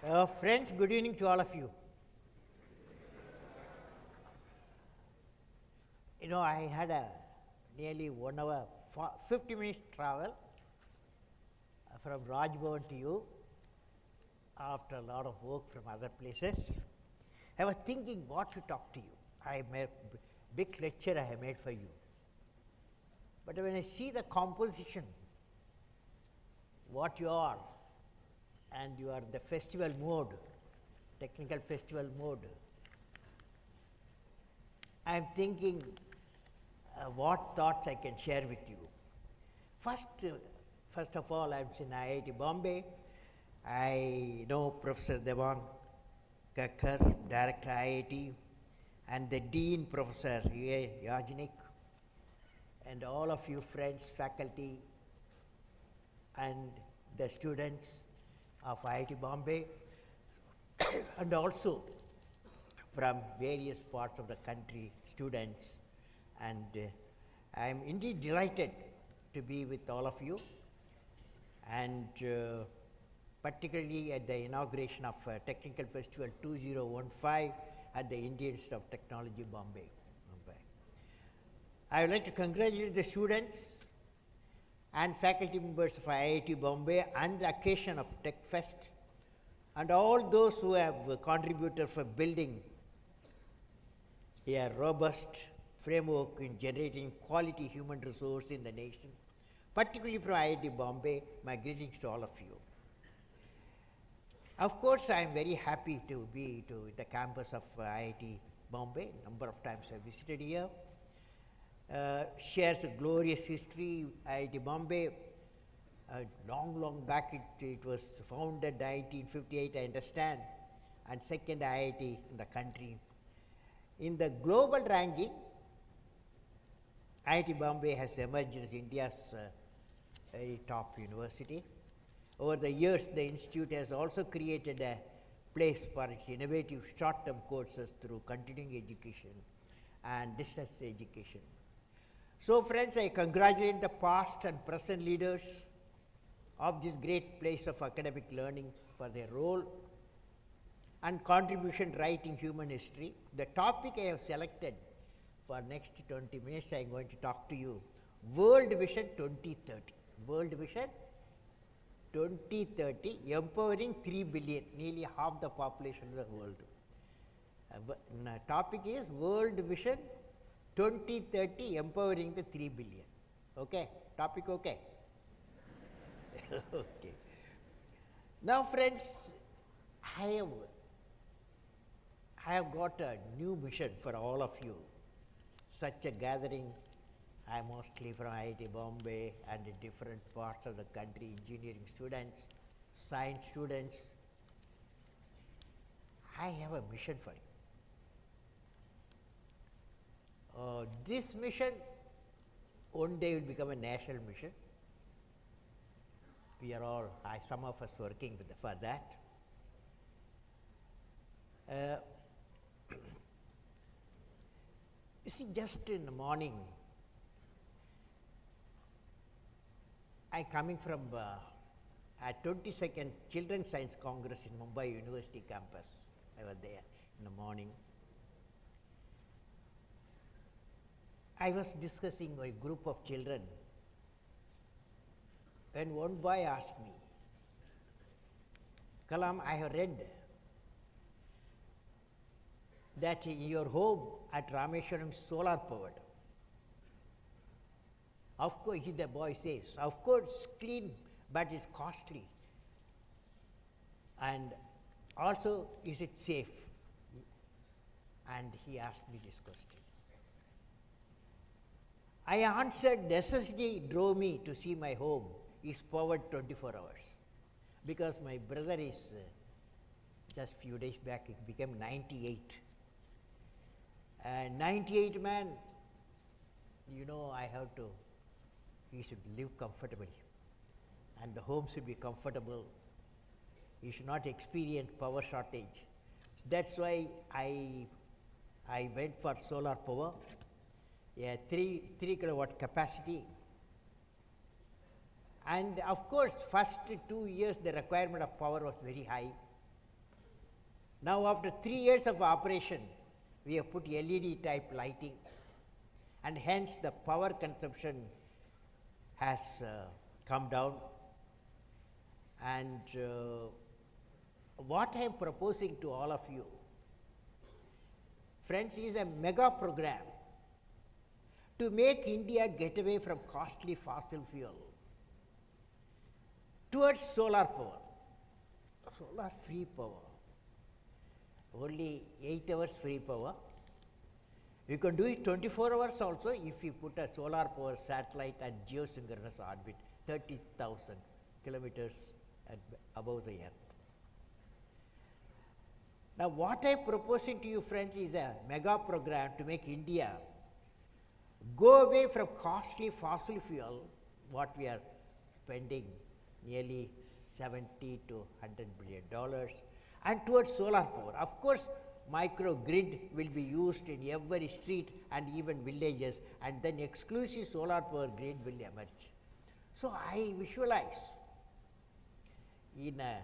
Friends, good evening to all of you. I had a nearly 1 hour, 50 minutes travel from Rajbhavan to you after a lot of work from other places. I was thinking what to talk to you. I made a big lecture I have made for you. But when I see the composition, what you are, and you are the festival mode, technical festival mode, I am thinking what thoughts I can share with you. First of all, I am in IIT Bombay. I know Professor Devang Kakkar, Director IIT, and the Dean, Professor A. Yajinik, and all of you friends, faculty, and the students of IIT Bombay, and also from various parts of the country, students. And I am indeed delighted to be with all of you, and particularly at the inauguration of Technical Festival 2015 at the Indian Institute of Technology, Mumbai. I would like to congratulate the students and faculty members of IIT Bombay on the occasion of Tech Fest, and all those who have contributed for building a robust framework in generating quality human resource in the nation, particularly from IIT Bombay. My greetings to all of you. Of course, I am very happy to be to the campus of IIT Bombay. Number of times I visited here. Shares a glorious history. IIT Bombay, long back it was founded 1958, I understand, and second IIT in the country. In the global ranking, IIT Bombay has emerged as India's very top university. Over the years, the institute has also created a place for its innovative short-term courses through continuing education and distance education. So friends, I congratulate the past and present leaders of this great place of academic learning for their role and contribution right in human history. The topic I have selected for next 20 minutes, I am going to talk to you, World Vision 2030. World Vision 2030, empowering 3 billion, nearly half the population of the world. The topic is World Vision 2030, empowering the 3 billion. Okay? Topic okay? Okay. Now friends, I have got a new mission for all of you. Such a gathering, I am mostly from IIT Bombay and different parts of the country, engineering students, science students. I have a mission for you. This mission one day will become a national mission. We are all, some of us working for that. You see, just in the morning, I coming from a 22nd Children's Science Congress in Mumbai University campus. I was there in the morning. I was discussing with a group of children, and one boy asked me, Kalam, I have read that your home at Rameshwaram is solar powered. Of course, the boy says, of course, clean, but it's costly. And also, is it safe? And he asked me this question. I answered, necessity drove me to see my home is powered 24 hours. Because my brother is, just few days back, he became 98. And 98 man, I have to, he should live comfortably. And the home should be comfortable. He should not experience power shortage. That's why I went for solar power. 3 kilowatt capacity, and of course first 2 years the requirement of power was very high, Now, after 3 years of operation, we have put LED type lighting, and hence the power consumption has come down. And what I am proposing to all of you, friends, is a mega program to make India get away from costly fossil fuel towards solar power, solar free power, only 8 hours free power. You can do it 24 hours also if you put a solar power satellite at geosynchronous orbit, 30,000 kilometers above the earth. Now, what I am proposing to you, friends, is a mega program to make India go away from costly fossil fuel, what we are spending nearly $70 to $100 billion, and towards solar power. Of course, microgrid will be used in every street and even villages, and then exclusive solar power grid will emerge. So, I visualize in a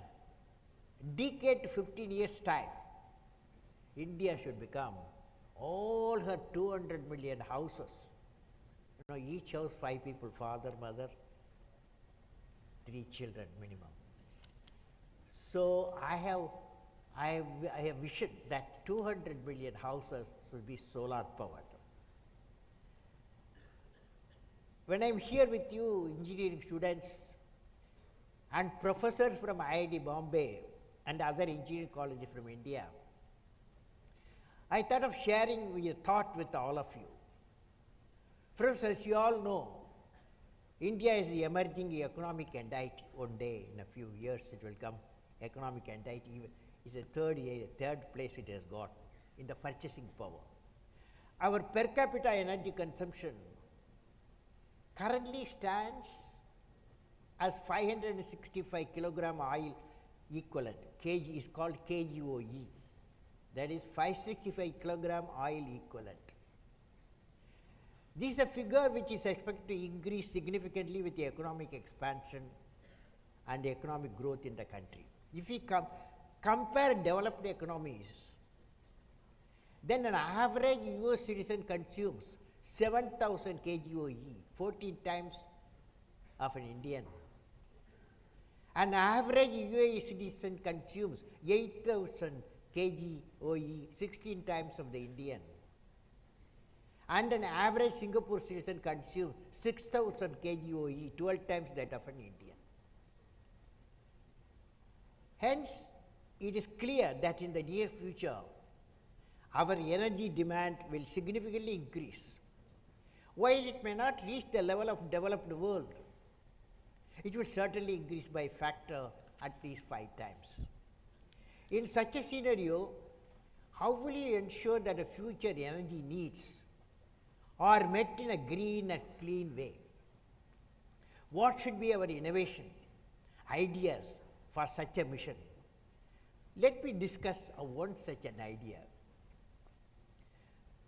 decade to 15 years time, India should become all her 200 million houses, each house 5 people, father, mother, 3 children minimum. So, I have vision that 200 million houses should be solar powered. When I am here with you, engineering students and professors from IIT Mumbai and other engineering colleges from India, I thought of sharing a thought with all of you. Friends, as you all know, India is the emerging economic entity. One day, in a few years, it will come economic entity. It's a third place it has got in the purchasing power. Our per capita energy consumption currently stands as 565 kilogram oil equivalent. Kg is called KGOE. That is 565 kilogram oil equivalent. This is a figure which is expected to increase significantly with the economic expansion and economic growth in the country. If we compare developed economies, then an average US citizen consumes 7,000 kgoe, 14 times of an Indian. An average UAE citizen consumes 8,000 kgoe, 16 times of the Indian. And an average Singapore citizen consumes 6,000 kgoe, 12 times that of an Indian. Hence, it is clear that in the near future, our energy demand will significantly increase. While it may not reach the level of developed world, it will certainly increase by a factor at least 5 times. In such a scenario, how will you ensure that the future energy needs are met in a green and clean way? What should be our innovation, ideas for such a mission? Let me discuss one such an idea.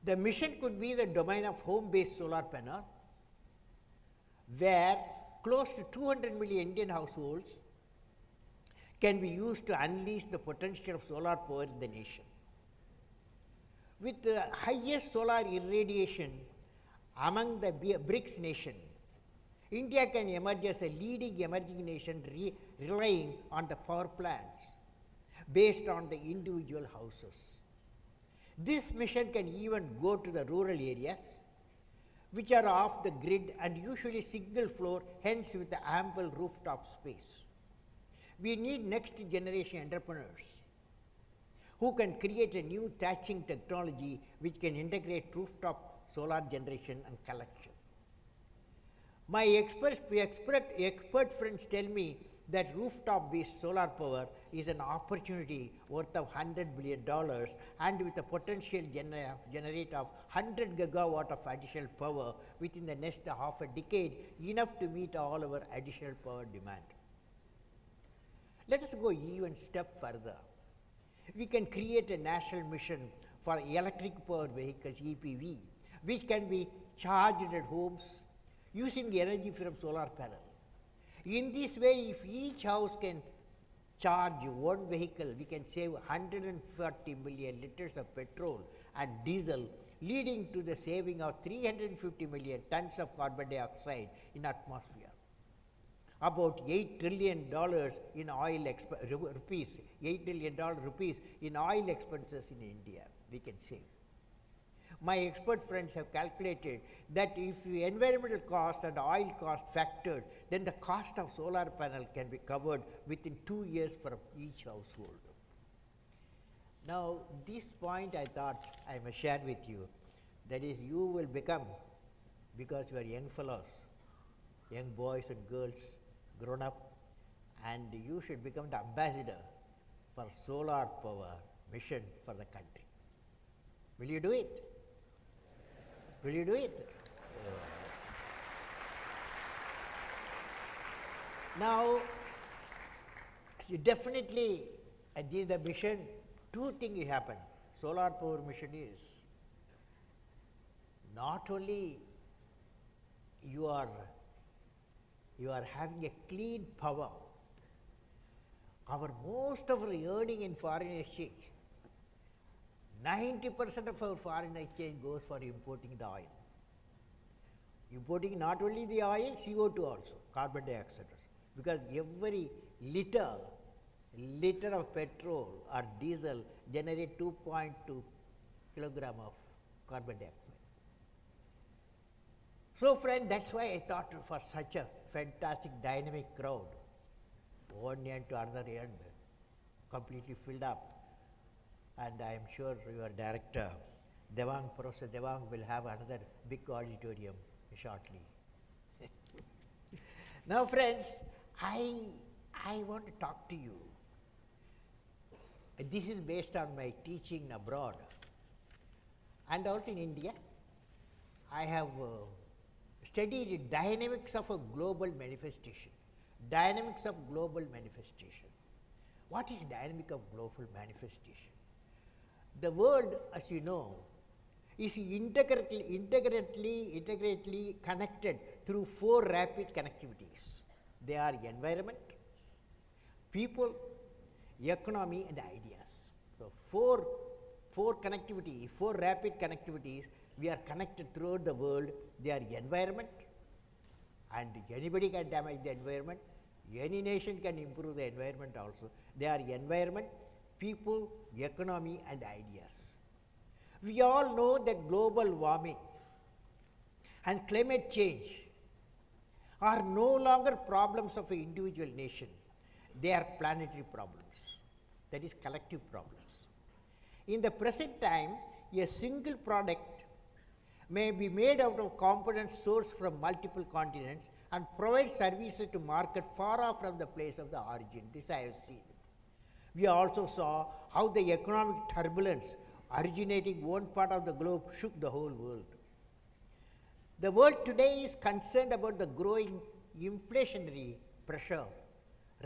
The mission could be the domain of home-based solar panel, where close to 200 million Indian households can be used to unleash the potential of solar power in the nation. With the highest solar irradiation among the BRICS nation, India can emerge as a leading emerging nation relying on the power plants based on the individual houses. This mission can even go to the rural areas, which are off the grid and usually single floor, hence with the ample rooftop space. We need next generation entrepreneurs who can create a new thatching technology which can integrate rooftop solar generation and collection. My expert friends tell me that rooftop-based solar power is an opportunity worth of $100 billion and with a potential generate of 100 gigawatt of additional power within the next half a decade, enough to meet all our additional power demand. Let us go even step further. We can create a national mission for electric power vehicles, EPV, which can be charged at homes using the energy from solar panel. In this way, if each house can charge one vehicle, we can save 140 million liters of petrol and diesel, leading to the saving of 350 million tons of carbon dioxide in atmosphere. About $8 trillion in oil rupees, $8 trillion rupees in oil expenses in India, we can save. My expert friends have calculated that if the environmental cost and oil cost factored, then the cost of solar panel can be covered within 2 years for each household. Now, this point I thought I must share with you, that is, you will become, because you are young fellows, young boys and girls, grown up, and you should become the ambassador for solar power mission for the country. Will you do it? Will you do it? Now, you definitely, this is the mission, two things happen. Solar power mission is not only you are having a clean power. Most of our earning in foreign exchange, 90% of our foreign exchange goes for importing the oil. Importing not only the oil, CO2 also, carbon dioxide also. Because every liter of petrol or diesel generate 2.2 kilogram of carbon dioxide. So friend, that's why I thought for such a fantastic dynamic crowd, one end to another end, completely filled up. And I am sure your director, Professor Devang will have another big auditorium shortly. Now friends, I want to talk to you. This is based on my teaching abroad and also in India. I have studied dynamics of a global manifestation. Dynamics of global manifestation. What is dynamic of global manifestation? The world, as you know, is integrally connected through 4 rapid connectivities. They are environment, people, economy and ideas. So, 4 rapid connectivities, we are connected throughout the world. They are environment, and anybody can damage the environment. Any nation can improve the environment also. They are environment, people, economy and ideas. We all know that global warming and climate change are no longer problems of an individual nation. They are planetary problems, that is collective problems. In the present time, a single product may be made out of components sourced from multiple continents and provide services to market far off from the place of the origin. This I have seen. We also saw how the economic turbulence originating one part of the globe shook the whole world. The world today is concerned about the growing inflationary pressure,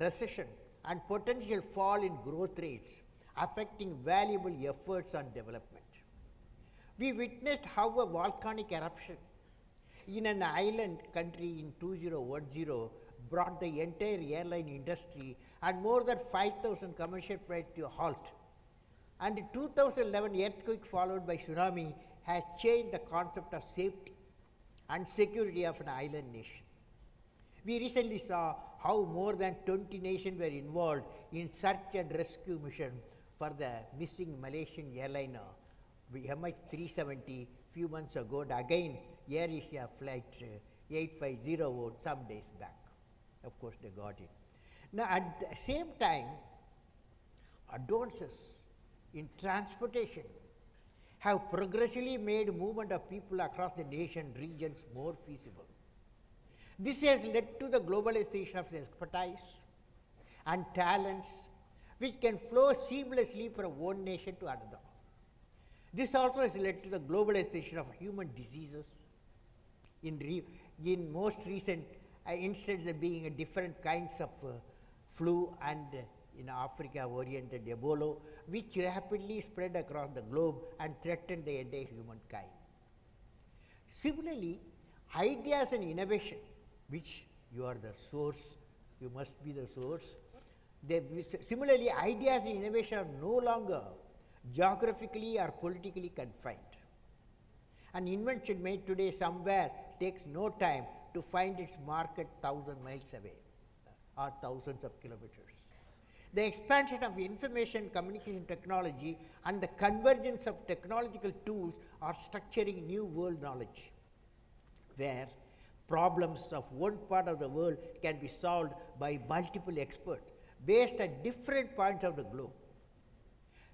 recession, and potential fall in growth rates, affecting valuable efforts on development. We witnessed how a volcanic eruption in an island country in 2010 brought the entire airline industry and more than 5,000 commercial flights to a halt. And the 2011 earthquake followed by tsunami has changed the concept of safety and security of an island nation. We recently saw how more than 20 nations were involved in search and rescue mission for the missing Malaysian airliner MH370 few months ago, and again Air Asia flight 8501 some days back. Of course, they got it. Now, at the same time, advances in transportation have progressively made movement of people across the nation regions more feasible. This has led to the globalization of expertise and talents which can flow seamlessly from one nation to another. This also has led to the globalization of human diseases, in most recent instances being different kinds of flu and in Africa oriented Ebola, which rapidly spread across the globe and threatened the entire humankind. Similarly, ideas and innovation, which you are the source, you must be the source, Similarly, ideas in innovation are no longer geographicically or politically confined. An invention made today somewhere takes no time to find its market 1,000 miles away or thousands of kilometers. The expansion of information communication technology and the convergence of technological tools are structuring new world knowledge, where problems of one part of the world can be solved by multiple experts based at different points of the globe.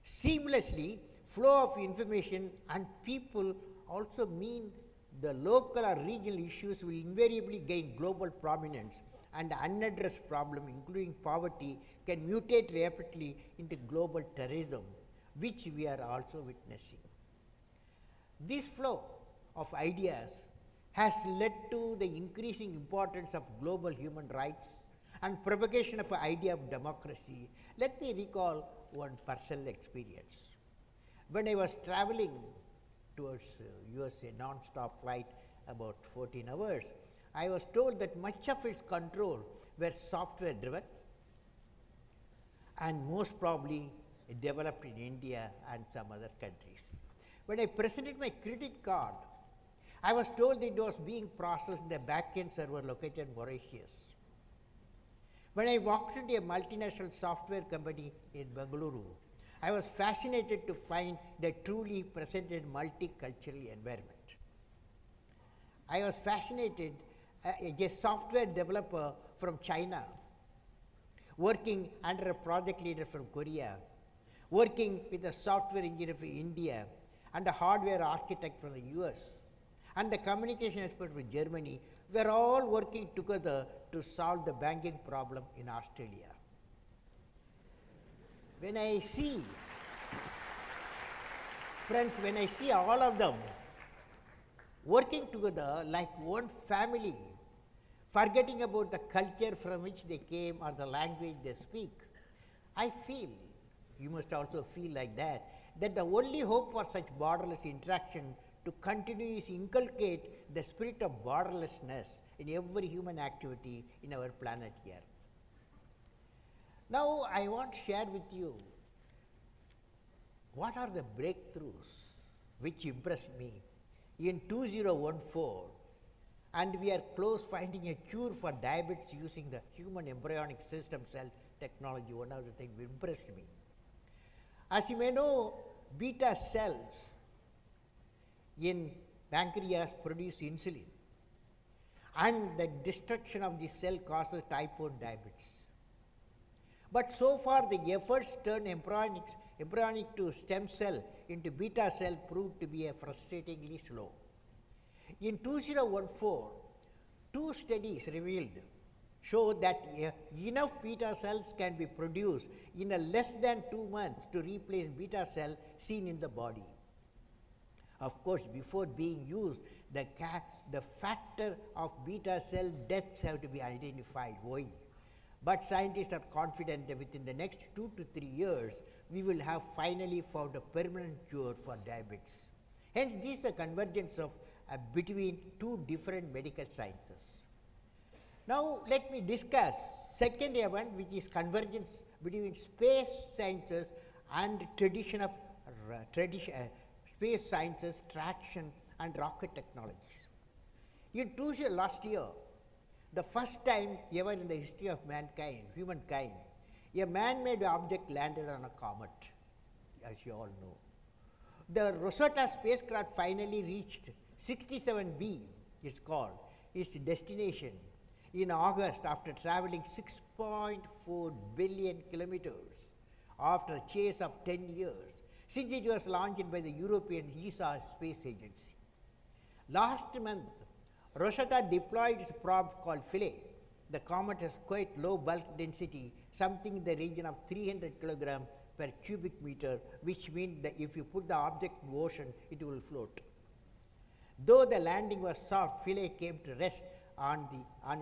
Seamlessly, flow of information and people also mean the local or regional issues will invariably gain global prominence, and unaddressed problems, including poverty, can mutate rapidly into global terrorism, which we are also witnessing. This flow of ideas has led to the increasing importance of global human rights and propagation of the idea of democracy. Let me recall one personal experience. When I was traveling towards USA non-stop flight about 14 hours, I was told that much of its control were software driven and most probably developed in India and some other countries. When I presented my credit card, I was told that it was being processed in the back-end server located in Mauritius. When I walked into a multinational software company in Bengaluru, I was fascinated to find the truly presented multicultural environment. I was fascinated as a software developer from China, working under a project leader from Korea, working with a software engineer from India, and a hardware architect from the US, and the communication expert from Germany, were all working together to solve the banking problem in Australia. When I see, friends, when I see all of them working together like one family, forgetting about the culture from which they came or the language they speak, I feel, you must also feel like that the only hope for such borderless interaction to continue is inculcate the spirit of borderlessness in every human activity in our planet Earth. Now, I want to share with you what are the breakthroughs which impressed me in 2014, and we are close finding a cure for diabetes using the human embryonic stem cell technology. One of the things that impressed me. As you may know, beta cells in pancreas produce insulin, and the destruction of this cell causes type 1 diabetes. But so far the efforts to turn embryonic to stem cell into beta cell proved to be frustratingly slow. In 2014, two studies show that enough beta cells can be produced in a less than 2 months to replace beta cell seen in the body. Of course, before being used, the factor of beta cell deaths have to be identified. Why? But scientists are confident that within the next 2 to 3 years, we will have finally found a permanent cure for diabetes. Hence, this is a convergence of between two different medical sciences. Now, let me discuss second event, which is convergence between space sciences and tradition of space sciences, traction, and rocket technologies. Last year, the first time ever in the history of humankind, a man-made object landed on a comet, as you all know. The Rosetta spacecraft finally reached 67B, it's called, its destination in August after traveling 6.4 billion kilometers after a chase of 10 years, since it was launched by the European ESA space agency. Last month, Rosetta deployed its probe called Philae. The comet has quite low bulk density, something in the region of 300 kilograms per cubic meter, which means that if you put the object in the ocean, it will float. Though the landing was soft, Philae came to rest on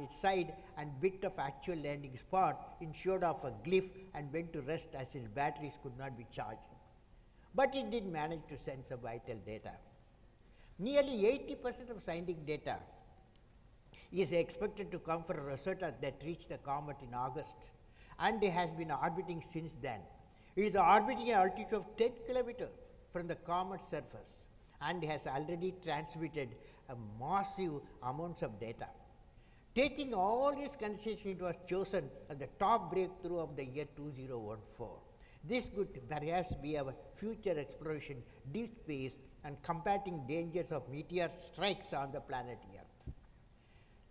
its side, and bit of actual landing spot ensured of a glyph and went to rest as its batteries could not be charged. But it did manage to send some vital data. Nearly 80% of scientific data is expected to come from Rosetta that reached the comet in August, and it has been orbiting since then. It is orbiting at an altitude of 10 kilometers from the comet surface and has already transmitted a massive amounts of data. Taking all these considerations, it was chosen as the top breakthrough of the year 2014. This could perhaps be our future exploration, deep space, and combating dangers of meteor strikes on the planet Earth.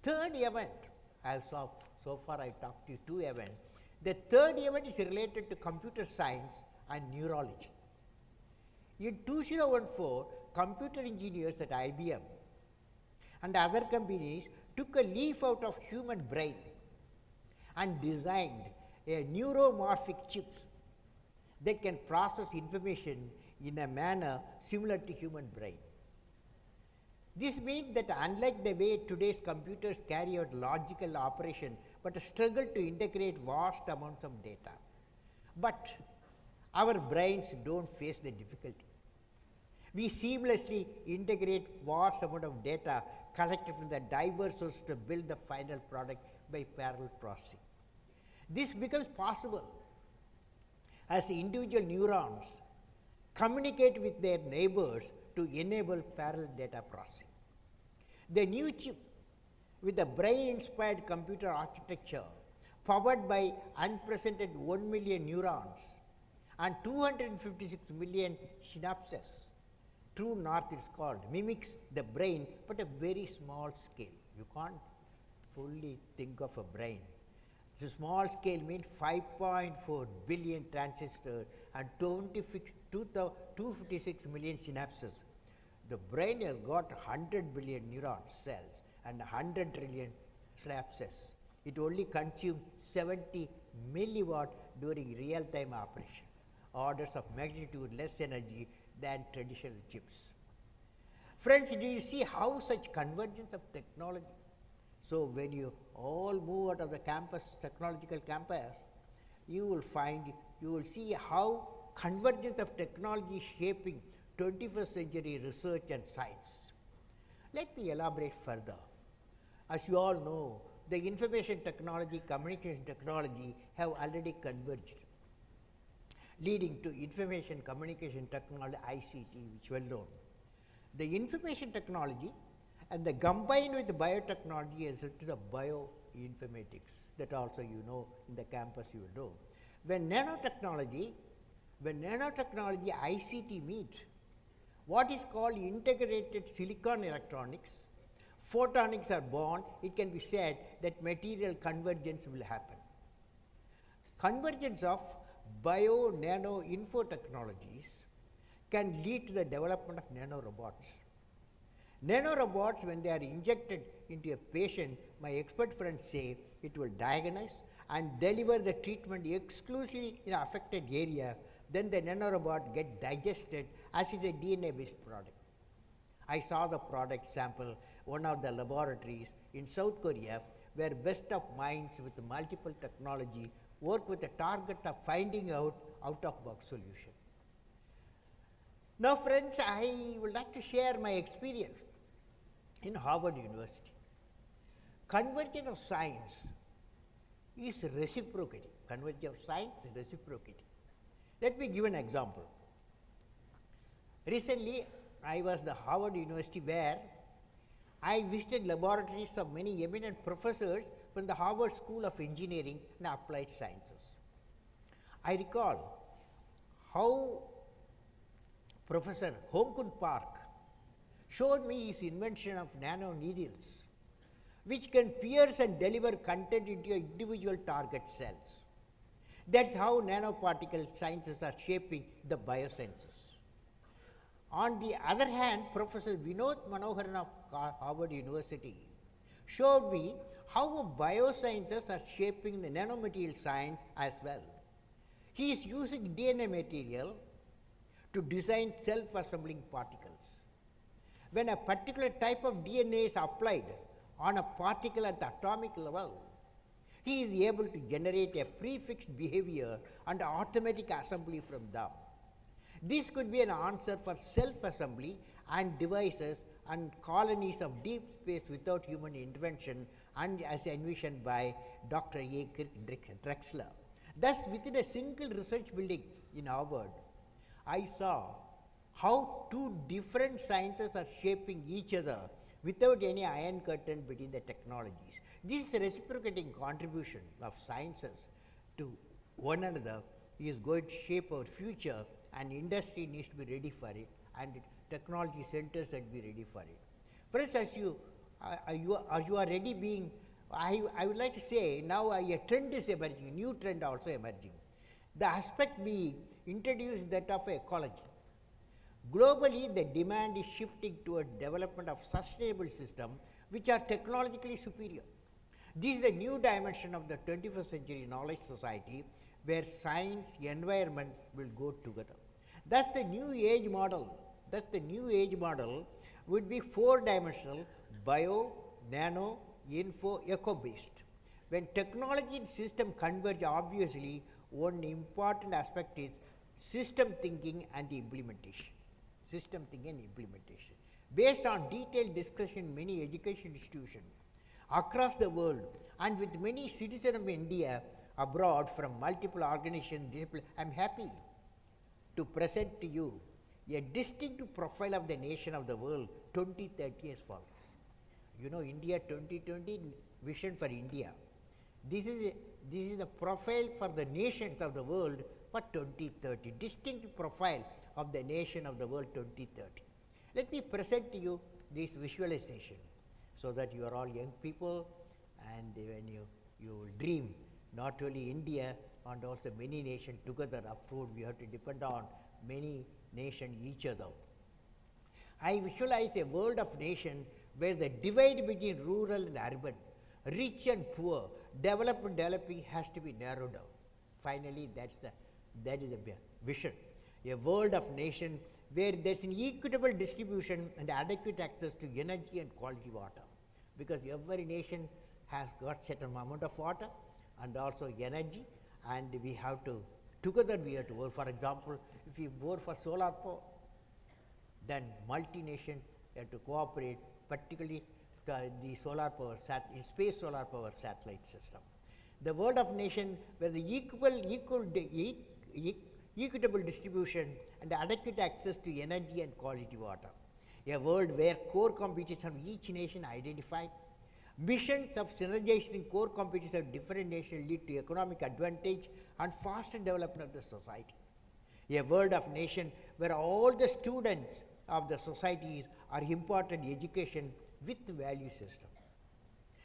Third event, so far I talked to you two events. The third event is related to computer science and neurology. In 2014, computer engineers at IBM and other companies took a leaf out of human brain and designed a neuromorphic chip that can process information in a manner similar to human brain. This means that unlike the way today's computers carry out logical operation but struggle to integrate vast amounts of data, but our brains don't face the difficulty. We seamlessly integrate vast amount of data collected from the diverse sources to build the final product by parallel processing. This becomes possible as individual neurons communicate with their neighbors to enable parallel data processing. The new chip with the brain-inspired computer architecture powered by unprecedented 1 million neurons and 256 million synapses, true north is called, mimics the brain but a very small scale. You can't fully think of a brain. The small scale means 5.4 billion transistors and 256 million synapses. The brain has got 100 billion neuron cells and 100 trillion synapses. It only consumes 70 milliwatt during real-time operation, orders of magnitude less energy than traditional chips. Friends, do you see how such convergence of technology? So when you all move out of the technological campus, you will see how convergence of technology is shaping 21st century research and science. Let me elaborate further. As you all know, the information technology, communication technology have already converged, leading to information communication technology, ICT, which well known. The information technology and the combined with the biotechnology as it is a bioinformatics, that also you know in the campus you will know. When nanotechnology ICT meet, what is called integrated silicon electronics, photonics are born, it can be said that material convergence will happen. Convergence of bio, nano, info technologies can lead to the development of nanorobots. Nanorobots, when they are injected into a patient, my expert friends say it will diagnose and deliver the treatment exclusively in affected area. Then the nanorobot get digested as is a DNA-based product. I saw the product sample, one of the laboratories in South Korea, where best of minds with multiple technology work with the target of finding out out-of-box solution. Now friends, I would like to share my experience in Harvard University. Convergence of science is reciprocating. Convergence of science is reciprocating. Let me give an example. Recently, I was at Harvard University where I visited laboratories of many eminent professors from the Harvard School of Engineering and Applied Sciences. I recall how Professor Hong-Kun Park showed me his invention of nano needles, which can pierce and deliver content into your individual target cells. That's how nanoparticle sciences are shaping the biosciences. On the other hand, Professor Vinod Manoharan of Harvard University showed me how biosciences are shaping the nanomaterial science as well. He is using DNA material to design self-assembling particles. When a particular type of DNA is applied on a particle at the atomic level, he is able to generate a prefixed behavior and automatic assembly from them. This could be an answer for self-assembly and devices and colonies of deep space without human intervention, and as envisioned by Dr. A. Kirk Drexler. Thus, within a single research building in Harvard, I saw how two different sciences are shaping each other without any iron curtain between the technologies. This reciprocating contribution of sciences to one another is going to shape our future, and industry needs to be ready for it, and technology centers should be ready for it. Friends, as you are ready being, I would like to say now a trend is emerging, new trend also emerging. The aspect being introduced that of ecology. Globally, the demand is shifting towards development of sustainable systems which are technologically superior. This is the new dimension of the 21st century knowledge society, where science, environment will go together. Thus, the new age model would be four-dimensional: bio, nano, info, eco-based. When technology and system converge, obviously, one important aspect is system thinking and implementation. Based on detailed discussion in many education institutions across the world, and with many citizens of India abroad from multiple organizations, I am happy to present to you a distinctive profile of the nation of the world 2030 as follows. You know, India 2020 vision for India. This is the profile for the nations of the world for 2030, distinct profile of the nation of the world 2030. Let me present to you this visualization so that you are all young people, and when you will dream not only India and also many nations together. Approved, we have to depend on many nations each other. I visualize a world of nations where the divide between rural and urban, rich and poor, developed and developing has to be narrowed down. Finally, that is the vision. A world of nations where there is an equitable distribution and adequate access to energy and quality water, because every nation has got certain amount of water and also energy, and we have to together we have to work. For example, if we work for solar power, then multi-nation have to cooperate, particularly the solar power space solar power satellite system. The world of nation where the equitable distribution and adequate access to energy and quality water. A world where core competencies of each nation identified, missions of synergizing core competencies of different nations lead to economic advantage and faster development of the society. A world of nation where all the students of the societies are imparted education with value system.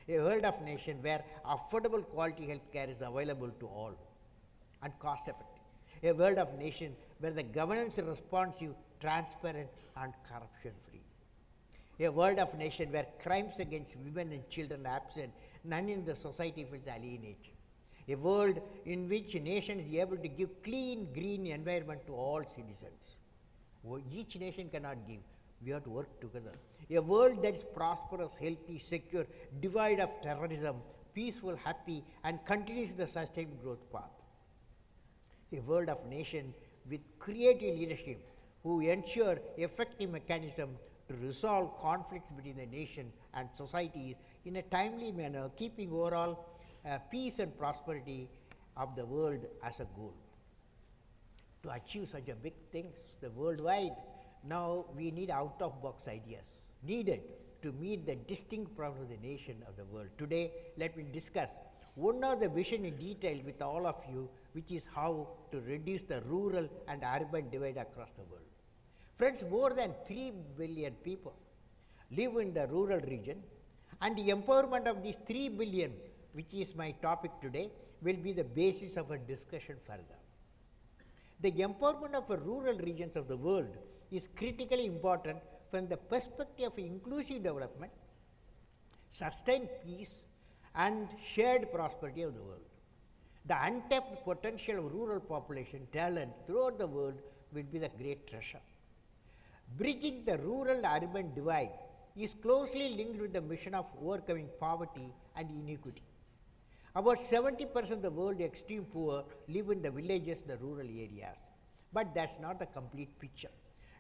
A world of nation where affordable quality health care is available to all and cost effective. A world of nation where the governance is responsive, transparent and corruption free. A world of nation where crimes against women and children are absent, none in the society feels alienated. A world in which a nation is able to give clean, green environment to all citizens. Each nation cannot give, we have to work together. A world that is prosperous, healthy, secure, devoid of terrorism, peaceful, happy and continues the sustained growth path. A world of nation with creative leadership who ensure effective mechanism to resolve conflicts between the nation and societies in a timely manner, keeping overall peace and prosperity of the world as a goal. To achieve such a big things, the worldwide, now we need out-of-box ideas needed to meet the distinct problems of the nation of the world. Today, let me discuss one of the vision in detail with all of you, which is how to reduce the rural and urban divide across the world. Friends, more than 3 billion people live in the rural region, and the empowerment of these 3 billion, which is my topic today, will be the basis of a discussion further. The empowerment of the rural regions of the world is critically important from the perspective of inclusive development, sustained peace and shared prosperity of the world. The untapped potential of rural population talent throughout the world will be the great treasure. Bridging the rural-urban divide is closely linked with the mission of overcoming poverty and inequity. About 70% of the world extreme poor live in the villages, the rural areas, but that's not the complete picture.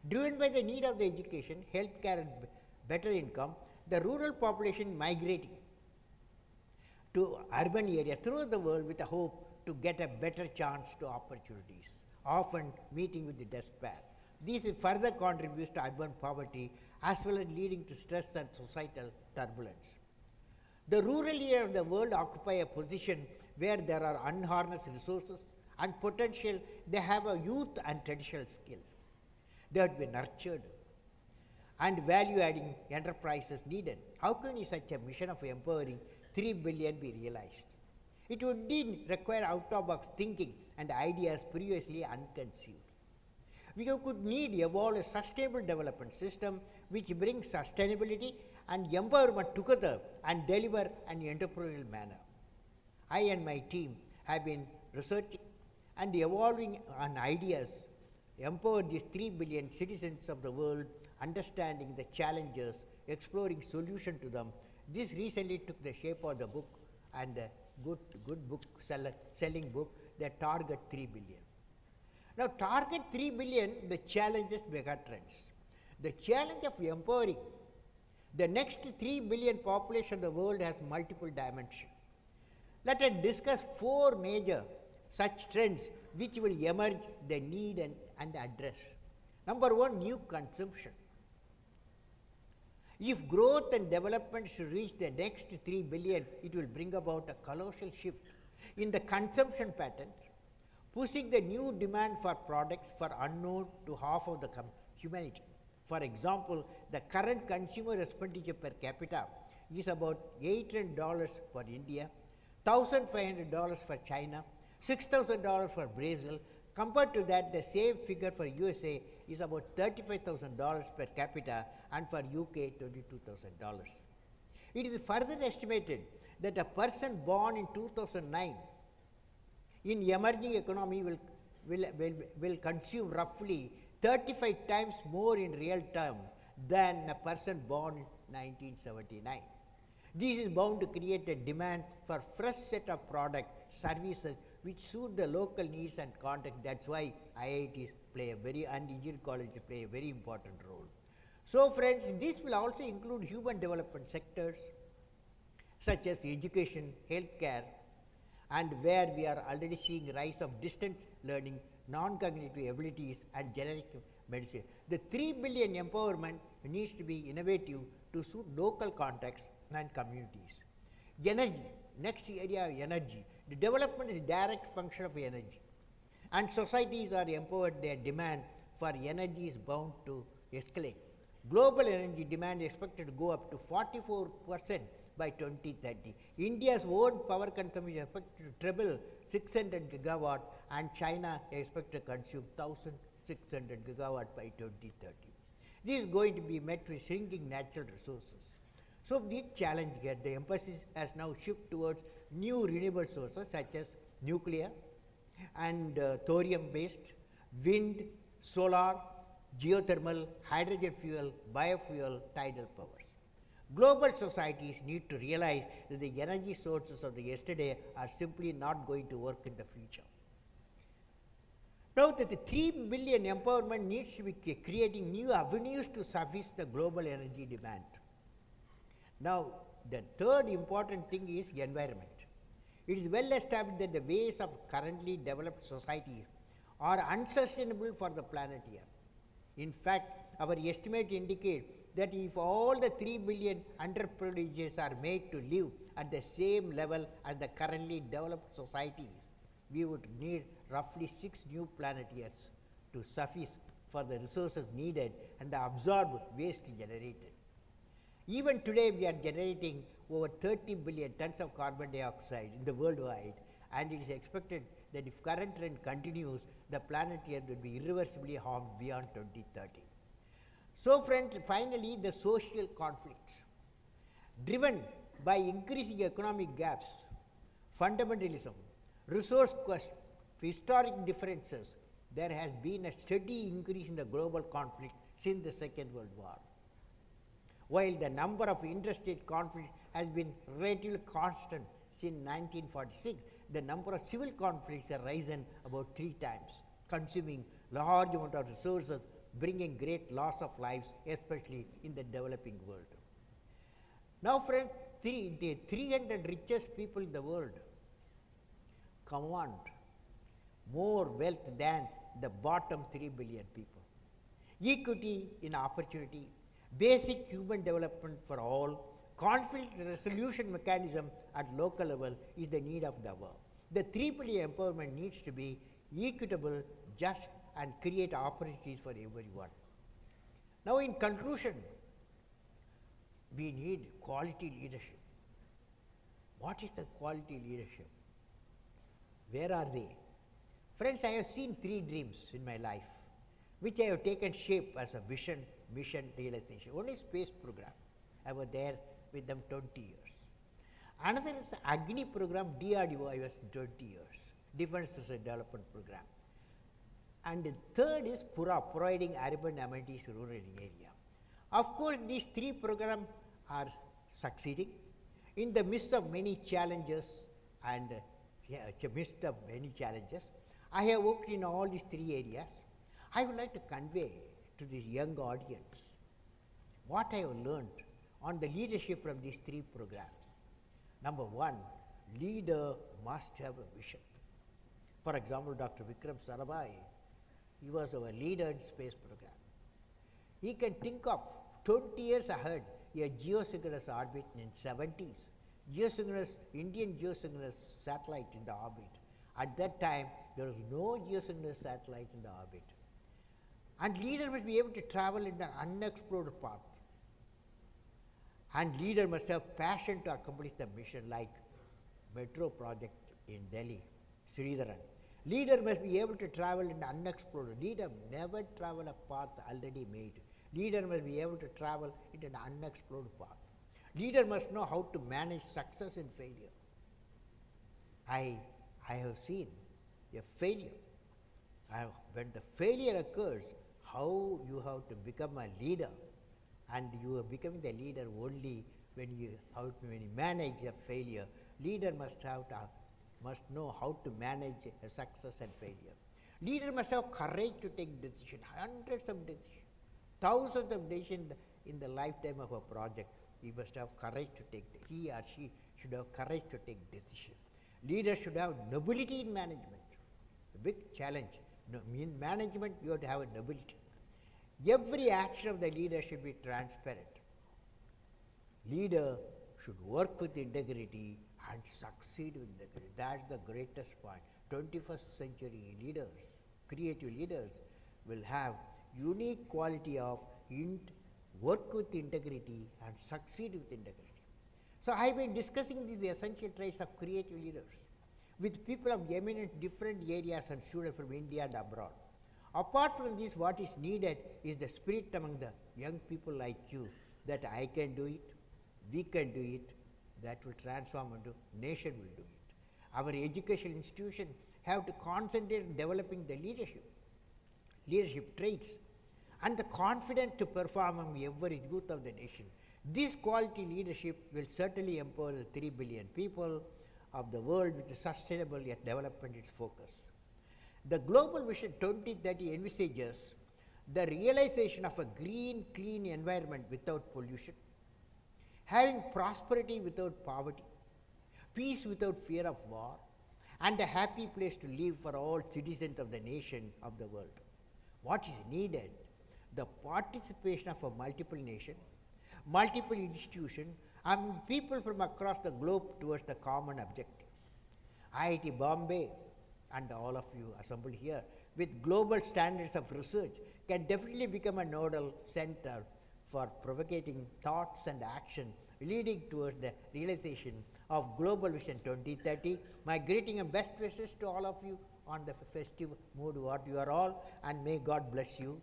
Driven by the need of the education, healthcare and better income, the rural population migrating to urban areas throughout the world with a hope to get a better chance to opportunities, often meeting with the despair. This further contributes to urban poverty as well as leading to stress and societal turbulence. The rural area of the world occupy a position where there are unharnessed resources and potential. They have a youth and traditional skills. They have to be nurtured and value-adding enterprises needed. How can such a mission of empowering 3 billion be realized? It would indeed require out-of-box thinking and ideas previously unconceived. We could need evolve a sustainable development system which brings sustainability and empowerment together and deliver an entrepreneurial manner. I and my team have been researching and evolving on ideas, empower these 3 billion citizens of the world, understanding the challenges, exploring solutions to them. This recently took the shape of the book and a good book, selling book, that Target 3 billion. Now, Target 3 billion, the challenges, megatrends. The challenge of empowering the next 3 billion population of the world has multiple dimensions. Let us discuss 4 major such trends which will emerge, the need and address. Number 1, new consumption. If growth and development should reach the next 3 billion, it will bring about a colossal shift in the consumption patterns, pushing the new demand for products for unknown to half of the humanity. For example, the current consumer expenditure per capita is about $800 for India, $1,500 for China, $6,000 for Brazil. Compared to that, the same figure for USA is about $35,000 per capita, and for UK $22,000. It is further estimated that a person born in 2009 in emerging economy will consume roughly 35 times more in real term than a person born in 1979. This is bound to create a demand for fresh set of product, services which suit the local needs and context. That's why IITs play a very, and engineering colleges play a very important role. So friends, this will also include human development sectors such as education, healthcare, and where we are already seeing rise of distance learning, non-cognitive abilities, and generic medicine. The 3 billion empowerment needs to be innovative to suit local contexts and communities. Energy, next area of energy. The development is direct function of energy, and societies are empowered. Their demand for energy is bound to escalate. Global energy demand is expected to go up to 44% by 2030. India's own power consumption is expected to treble 600 gigawatt, and China is expected to consume 1,600 gigawatt by 2030. This is going to be met with shrinking natural resources. So, big challenge here, the emphasis has now shifted towards new renewable sources such as nuclear and thorium based, wind, solar, geothermal, hydrogen fuel, biofuel, tidal powers. Global societies need to realize that the energy sources of the yesterday are simply not going to work in the future. Now that the 3 billion empowerment needs to be creating new avenues to service the global energy demand. Now, the third important thing is environment. It is well established that the ways of currently developed societies are unsustainable for the planet Earth. In fact, our estimates indicate that if all the 3 billion underprivileged are made to live at the same level as the currently developed societies, we would need roughly 6 new planet Earths to suffice for the resources needed and the absorbed waste generated. Even today, we are generating over 30 billion tons of carbon dioxide in the worldwide, and it is expected that if current trend continues, the planet Earth will be irreversibly harmed beyond 2030. So friends, finally the social conflicts. Driven by increasing economic gaps, fundamentalism, resource quest, historic differences, there has been a steady increase in the global conflict since the Second World War. While the number of interstate conflicts has been relatively constant since 1946, the number of civil conflicts has risen about 3 times, consuming large amount of resources, bringing great loss of lives, especially in the developing world. Now friends, the 300 richest people in the world command more wealth than the bottom 3 billion people. Equity in opportunity, basic human development for all, conflict resolution mechanism at local level is the need of the hour. The 3 billion empowerment needs to be equitable, just, and create opportunities for everyone. Now, in conclusion, we need quality leadership. What is the quality leadership? Where are they? Friends, I have seen 3 dreams in my life, which I have taken shape as a vision, mission, realization. One is space program. I was there with them 20 years. Another is Agni program, DRDO, I was 20 years, Defense Research Development Program. And the third is PURA, providing urban amenities rural area. Of course, these 3 programs are succeeding in the midst of many challenges and midst of many challenges. I have worked in all these 3 areas. I would like to convey to this young audience what I have learned on the leadership from these 3 programs. Number 1, leader must have a vision. For example, Dr. Vikram Sarabhai, he was our leader in space program. He can think of 20 years ahead a geosynchronous orbit in 70s, Indian geosynchronous satellite in the orbit. At that time, there was no geosynchronous satellite in the orbit. And leader must be able to travel in an unexplored path. And leader must have passion to accomplish the mission, like metro project in Delhi, Sridharan. Leader must be able to travel in unexplored. Leader never travel a path already made. Leader must be able to travel in an unexplored path. Leader must know how to manage success and failure. I have seen a failure. When the failure occurs, how you have to become a leader, and you are becoming the leader only when you manage a failure. Leader must know how to manage a success and failure. Leader must have courage to take decisions, hundreds of decisions, thousands of decisions in the lifetime of a project. He must have courage to take, he or she should have courage to take decisions. Leaders should have nobility in management. A big challenge. In management, you have to have a nobility. Every action of the leader should be transparent. Leader should work with integrity and succeed with integrity. That's the greatest point. 21st century leaders, creative leaders, will have unique quality of work with integrity and succeed with integrity. So I have been discussing these essential traits of creative leaders with people of eminent different areas and students from India and abroad. Apart from this, what is needed is the spirit among the young people like you, that I can do it, we can do it, that will transform into nation will do it. Our educational institutions have to concentrate on developing the leadership traits, and the confidence to perform among every youth of the nation. This quality leadership will certainly empower the 3 billion people of the world with sustainable yet development its focus. The Global Vision 2030 envisages the realization of a green, clean environment without pollution, having prosperity without poverty, peace without fear of war, and a happy place to live for all citizens of the nation of the world. What is needed? The participation of a multiple nation, multiple institutions, and people from across the globe towards the common objective. IIT Bombay and all of you assembled here with global standards of research can definitely become a nodal center for propagating thoughts and action leading towards the realization of Global Vision 2030. My greeting and best wishes to all of you on the festive mood what you are all, and may God bless you.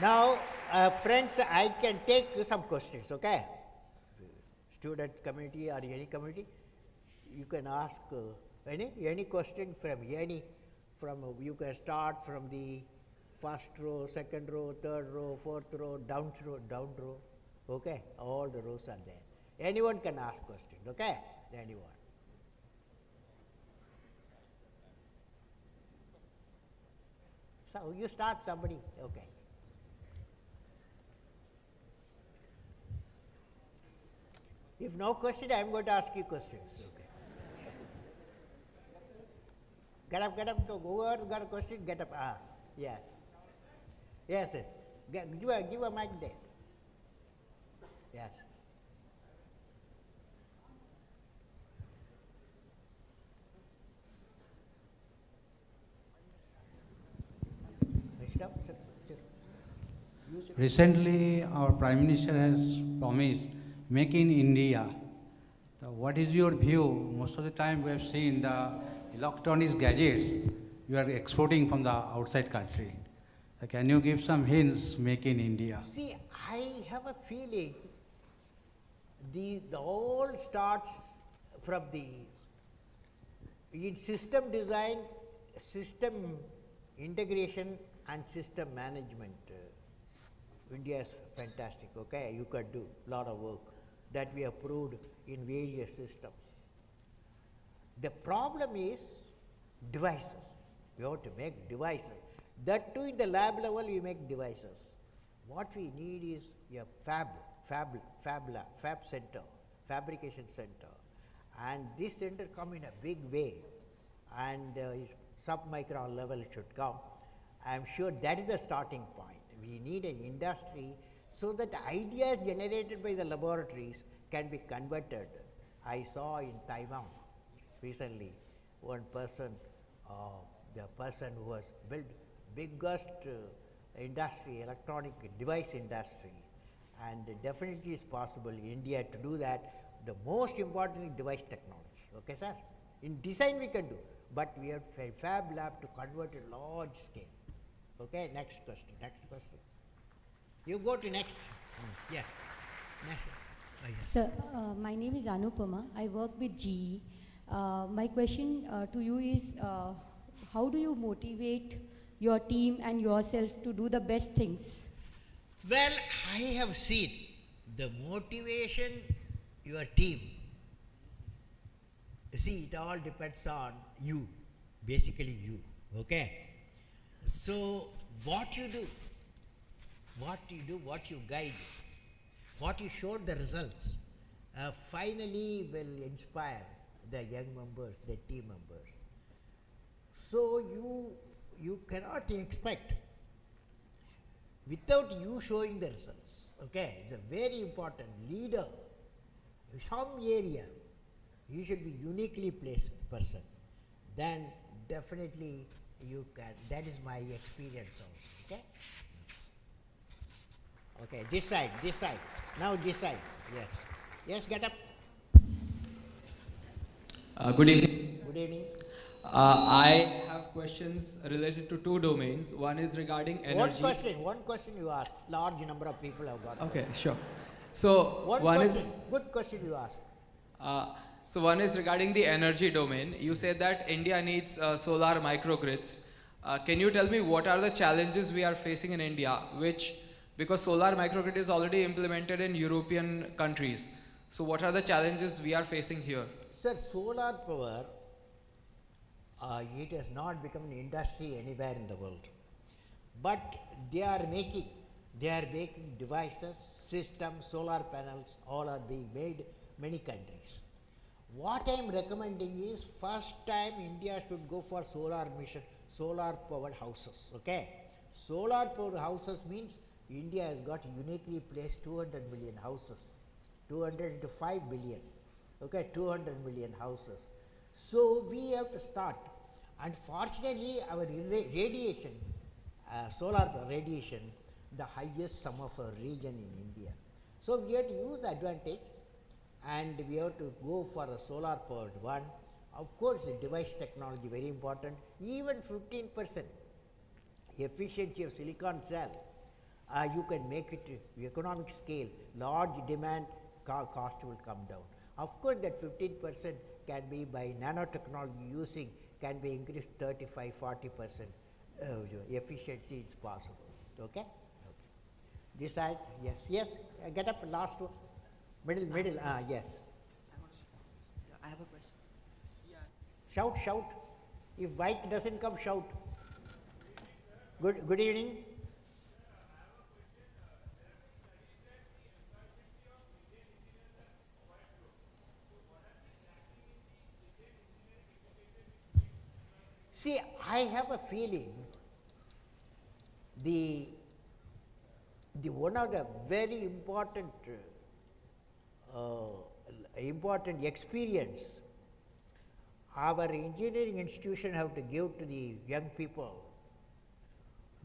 Now, friends, I can take some questions, okay? Student community or any community, you can ask any question from you can start from the first row, second row, third row, fourth row, down row, okay? All the rows are there. Anyone can ask questions, okay? Anyone. So you start somebody, okay. If no question, I am going to ask you questions. Okay. Get up, get up. Whoever got a question, get up. Ah, yes. Yes, yes. Give a mic there. Yes. Sit up, sit. Recently, our Prime Minister has promised Make in India. So what is your view? Most of the time we have seen the electronics gadgets you are exporting from the outside country. So can you give some hints, Make in India? See, I have a feeling the all starts from in system design, system integration and system management. India is fantastic, okay? You could do a lot of work that we have proved in various systems. The problem is devices. We have to make devices. That too in the lab level we make devices. What we need is a fab center, fabrication center. And this center come in a big way and sub-micron level should come. I am sure that is the starting point. We need an industry so that ideas generated by the laboratories can be converted. I saw in Taiwan recently one person, the person who has built biggest industry, electronic device industry, and definitely is possible in India to do that. The most important is device technology, okay sir? In design we can do, but we have fab lab to convert a large scale. Okay, next question. You go to next. Yeah, next. Sir, my name is Anupama. I work with GE. My question to you is, how do you motivate your team and yourself to do the best things? Well, I have seen the motivation, your team. See, it all depends on you, basically you, okay? So, what you do, what you guide, what you show the results, finally will inspire the young members, the team members. So, you cannot expect without you showing the results, okay? It's a very important leader. In some area, you should be uniquely placed person. Then definitely you can, that is my experience also, okay? Okay, this side, now this side, yes. Yes, get up. Good evening. Good evening. I have questions related to two domains. One is regarding energy. One question you ask. Large number of people have got. Okay, sure. So one question, good question you ask. So one is regarding the energy domain. You said that India needs solar microgrids. Can you tell me what are the challenges we are facing in India, because solar microgrid is already implemented in European countries. So what are the challenges we are facing here? Sir, solar power, it has not become an industry anywhere in the world. But they are making devices, systems, solar panels, all are being made many countries. What I am recommending is first time India should go for solar powered houses, okay? Solar powered houses means India has got uniquely placed 200 million houses, 200 into 5 billion, okay, 200 million houses. So we have to start, and fortunately our radiation, solar radiation, the highest sum of our region in India. So we have to use the advantage and we have to go for a solar powered one. Of course, the device technology very important, even 15% efficiency of silicon cell, you can make it to economic scale, large demand, cost will come down. Of course, that 15% can be by nanotechnology using, can be increased 35-40%, efficiency is possible, okay? This side, yes, get up, last one, middle, yes. I have a question. Shout, if bike doesn't come, shout. Good evening. See, I have a feeling the one of the very important experience our engineering institution have to give to the young people,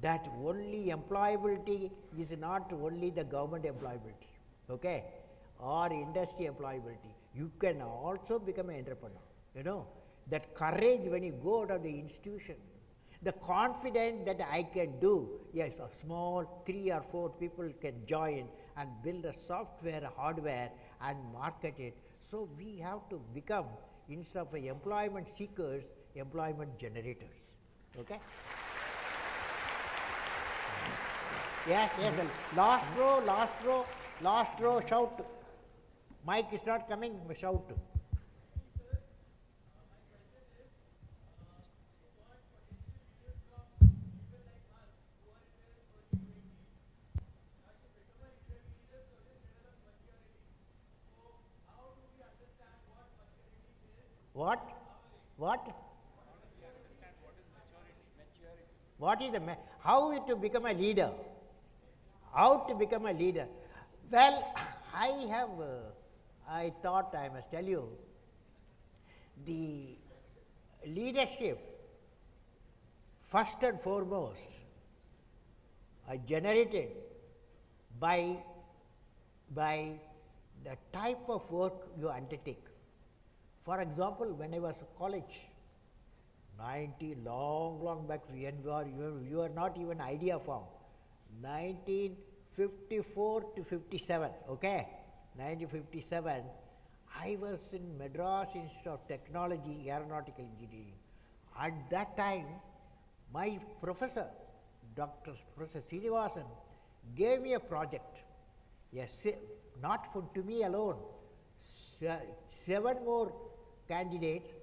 that only employability is not only the government employability, okay, or industry employability. You can also become an entrepreneur, you know. That courage when you go out of the institution, the confidence that I can do, yes, a small 3 or 4 people can join and build a software, hardware and market it. So we have to become, instead of employment seekers, employment generators, okay. Yes, yes, the last row, shout. Mic is not coming, shout. What? What is how to become a leader? How to become a leader? Well, I thought I must tell you, the leadership, first and foremost, generated by the type of work you undertake. For example, when I was in college, long back, you are not even idea form, 1954 to 57, okay, 1957, I was in Madras Institute of Technology, Aeronautical Engineering. At that time, my professor, Professor Srinivasan, gave me a project, yes, not to me alone, 7 more candidates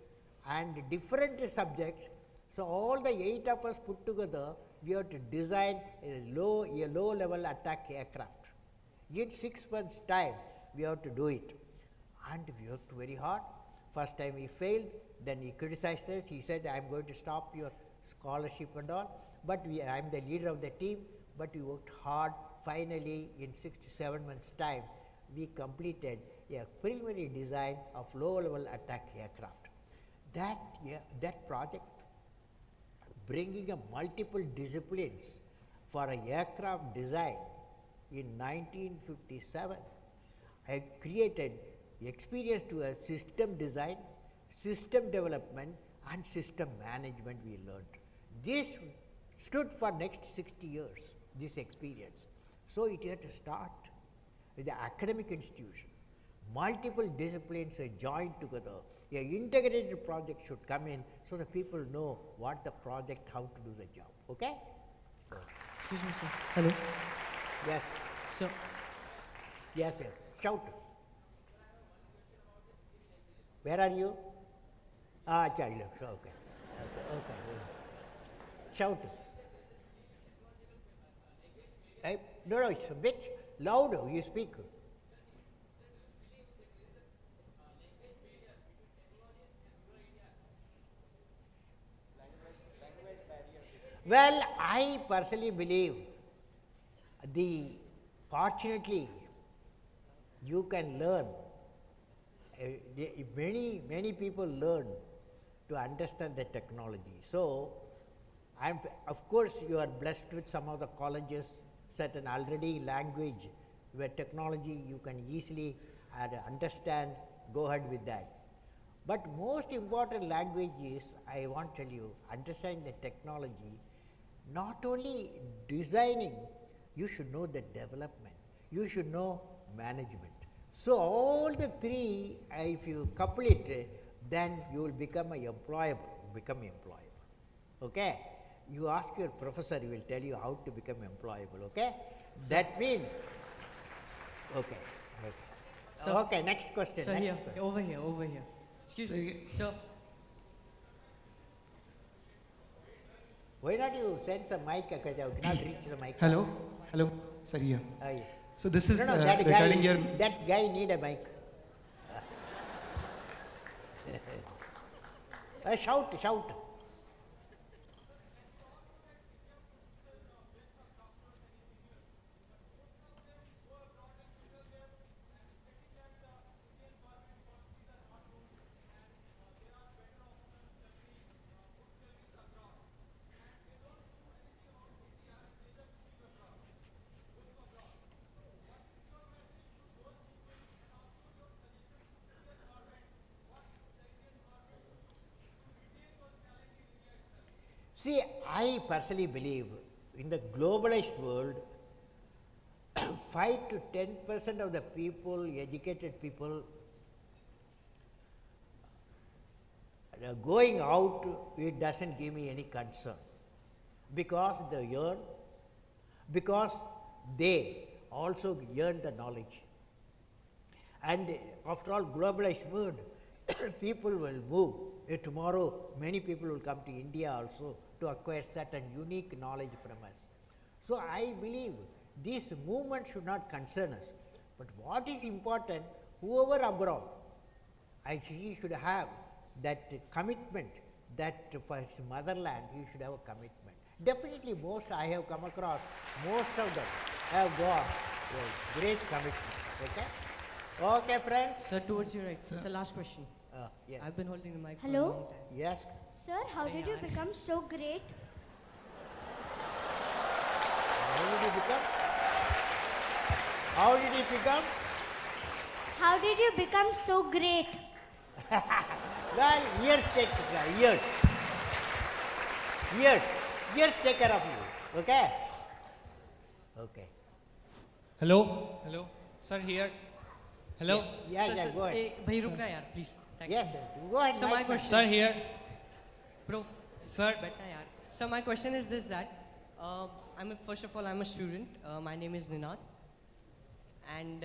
and different subjects. So all the 8 of us put together, we have to design a low level attack aircraft. In 6 months' time, we have to do it. And we worked very hard. First time we failed, then he criticized us. He said, I am going to stop your scholarship and all. But I am the leader of the team, but we worked hard. Finally, in 6 to 7 months' time, we completed a preliminary design of low-level attack aircraft. That project, bringing a multiple disciplines for an aircraft design in 1957, I created experience to a system design, system development and system management we learned. This stood for next 60 years, this experience. So it had to start with the academic institution. Multiple disciplines are joined together. An integrated project should come in so that people know what the project, how to do the job. Okay? Excuse me, sir. Hello. Yes. Sir. Yes. Shout. Where are you? Child. Okay. Shout. No, it's a bit louder. You speak. Well, I personally believe fortunately you can learn, many people learn to understand the technology. So, of course, you are blessed with some of the colleges, certain already language where technology you can easily understand, go ahead with that. But most important language is, I want to tell you, understanding the technology, not only designing, you should know the development, you should know management. So all the three, if you couple it, then you will become employable. Okay? You ask your professor, he will tell you how to become employable. Okay? So that means, okay. So okay, next question. Sir, next question. over here. Excuse me, sir. Why not you send some mic? I cannot reach the mic. Hello, sir, here. Yeah. So this is that regarding your... That guy need a mic. Shout. See, I personally believe in the globalized world, 5 to 10% of the people, educated people, going out, it doesn't give me any concern because they earn, because they also earn the knowledge. And after all, globalized world, people will move. Tomorrow, many people will come to India also to acquire certain unique knowledge from us. So, I believe this movement should not concern us. But what is important, whoever abroad, he should have that commitment that for his motherland, he should have a commitment. Definitely, most I have come across, most of them have got a great commitment. Okay? Okay, friends? Sir, towards your right. It's the last question. Yes. I've been holding the mic Hello? for a long time. Yes. Sir, how did you become so great? How did you become? How did you become? How did you become so great? Well, years take years. Years take care of you. Okay? Okay. Hello? Hello? Sir, here. Hello? Yeah, Sir, yeah, sir, go ahead. hey, bhai, rukna yaar, please. Thanks. Yes, yes, go ahead. So my question, Sir, here. bro, Sir. beta yaar. So my question is this: that first of all, I'm a student. My name is Ninad, and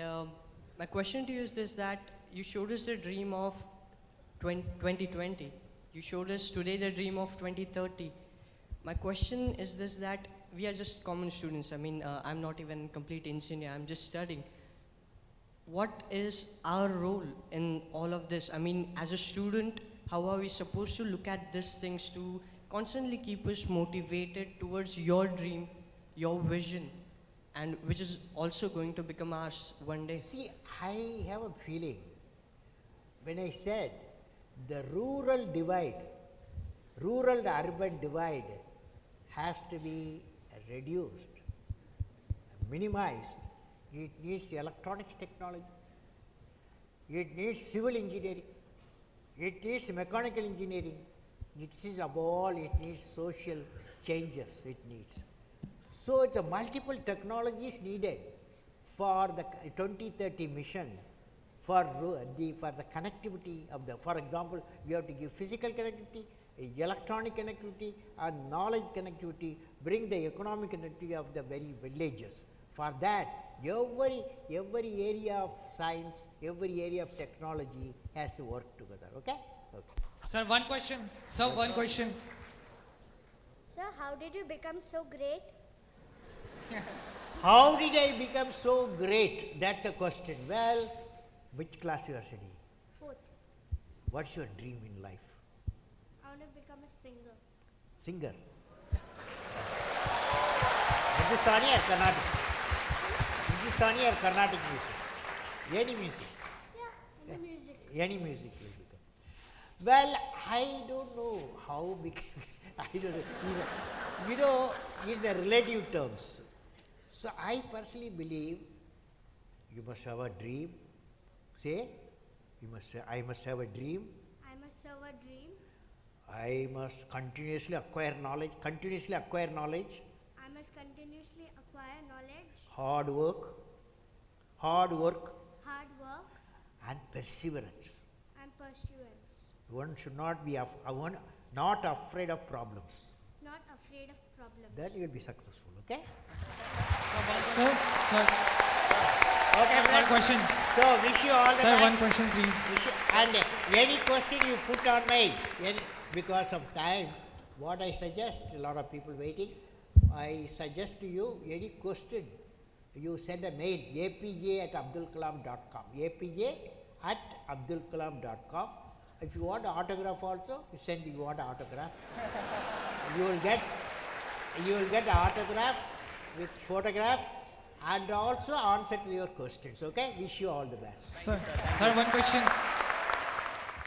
my question to you is this: that you showed us the dream of 2020. You showed us today the dream of 2030. My question is this: that we are just common students. I mean, I'm not even complete engineer. I'm just studying. What is our role in all of this? I mean, as a student, how are we supposed to look at these things to constantly keep us motivated towards your dream, your vision, and which is also going to become ours one day? See, I have a feeling when I said the rural divide, rural to urban divide has to be reduced, minimized. It needs electronics technology, it needs civil engineering, it needs mechanical engineering, it is above all, it needs social changes, it needs. So, the multiple technologies needed for the 2030 mission, for the connectivity of the, for example, you have to give physical connectivity, electronic connectivity and knowledge connectivity, bring the economic connectivity of the very villages. For that, every area of science, every area of technology has to work together. Okay? Okay. Sir, one question. Sir, one question. Sir, how did you become so great? How did I become so great? That's the question. Well, which class you are studying? 4th. What's your dream in life? I want to become a singer. Singer. Hindustani or Carnatic? Hindustani or Carnatic music? Any music? Yeah, in the music. Any music will become. Well, I don't know how big. I don't know. You know, it's a relative terms. So I personally believe you must have a dream. Say, I must have a dream. I must have a dream. I must continuously acquire knowledge. Continuously acquire knowledge. I must continuously acquire knowledge, Hard work, hard work, and perseverance. and pursuance. One should not be not afraid of problems. Not afraid of problems. Then you will be successful. Okay? Sir, sir, Okay, one friends. question. So wish you all the Sir, best. one question, please. And any question you put on mail, because of time, what I suggest, a lot of people waiting, I suggest to you any question, you send a mail, apj@abdulkalam.com, apj@abdulkalam.com. If you want autograph also, you send you want autograph. you will get the autograph with photograph and also answer to your questions. Okay? Wish you all the best. Sir, one question.